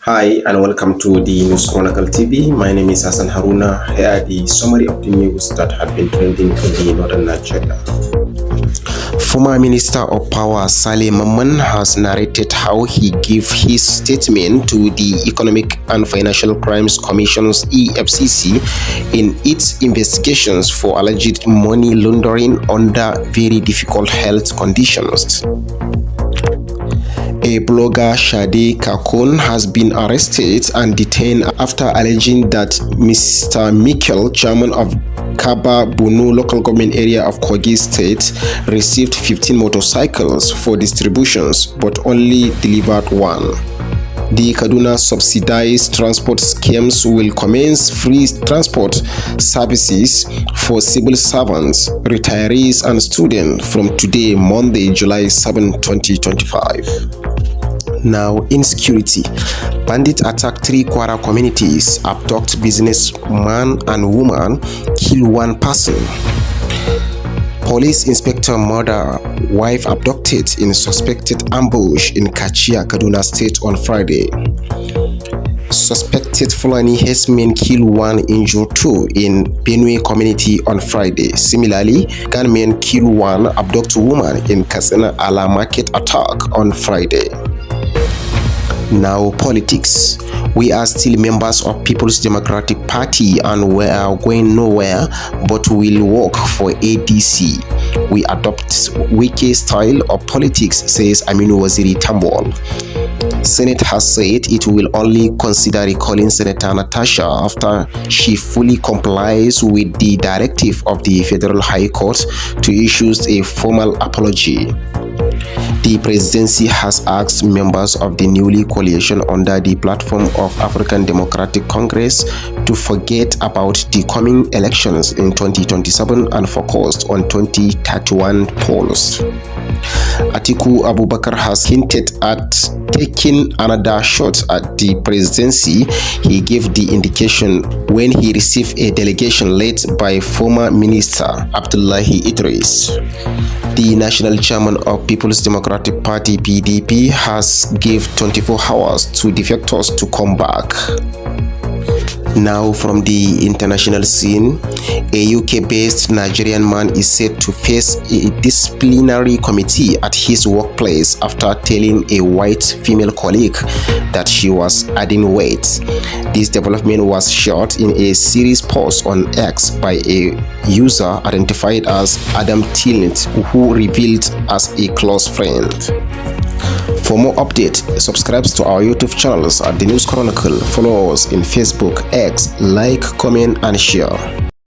Hi and welcome to the News Chronicle TV. My name is Hassan Haruna. Here are the summary of the news that have been trending in the northern Nigeria. Former Minister of Power Saleh Mamman has narrated how he gave his statement to the Economic and Financial Crimes Commission's EFCC in its investigations for alleged money laundering under very difficult health conditions. A blogger, Shade Kakun, has been arrested and detained after alleging that Mr. Mikel, chairman of Kaba Bunu local government area of Kogi State, received 15 motorcycles for distributions but only delivered one. The Kaduna subsidized transport schemes will commence free transport services for civil servants, retirees and students from today, Monday, July 7, 2025. Now, insecurity. Bandits attack 3 Kwara communities, abduct businessman and woman, kill 1 person. Police inspector murder wife abducted in suspected ambush in Kachia, Kaduna State on Friday. Suspected Fulani herdsmen kill 1, injure 2 in Benue community on Friday. Similarly, gunmen kill 1, abduct woman in Kasena Ala market attack on Friday. Now, politics. We are still members of People's Democratic Party and we are going nowhere, but we'll work for ADC. We adopt Wiki style of politics, says Aminu Waziri Tambuwal. Senate has said it will only consider recalling Senator Natasha after she fully complies with the directive of the Federal High Court to issue a formal apology. The presidency has asked members of the newly coalition under the platform of African Democratic Congress to forget about the coming elections in 2027 and focus on 2031 polls. Atiku Abubakar has hinted at taking another shot at the presidency. He gave the indication when he received a delegation led by former Minister Abdullahi Idris. The national chairman of People's Democratic Party PDP has given 24 hours to defectors to come back. Now, from the international scene, a UK-based Nigerian man is said to face a disciplinary committee at his workplace after telling a white female colleague that she was adding weight. This development was shared in a series post on X by a user identified as Adam Tillett, who revealed as a close friend. For more updates, subscribe to our YouTube channels at The News Chronicle. Follow us in Facebook, X, like, comment, and share.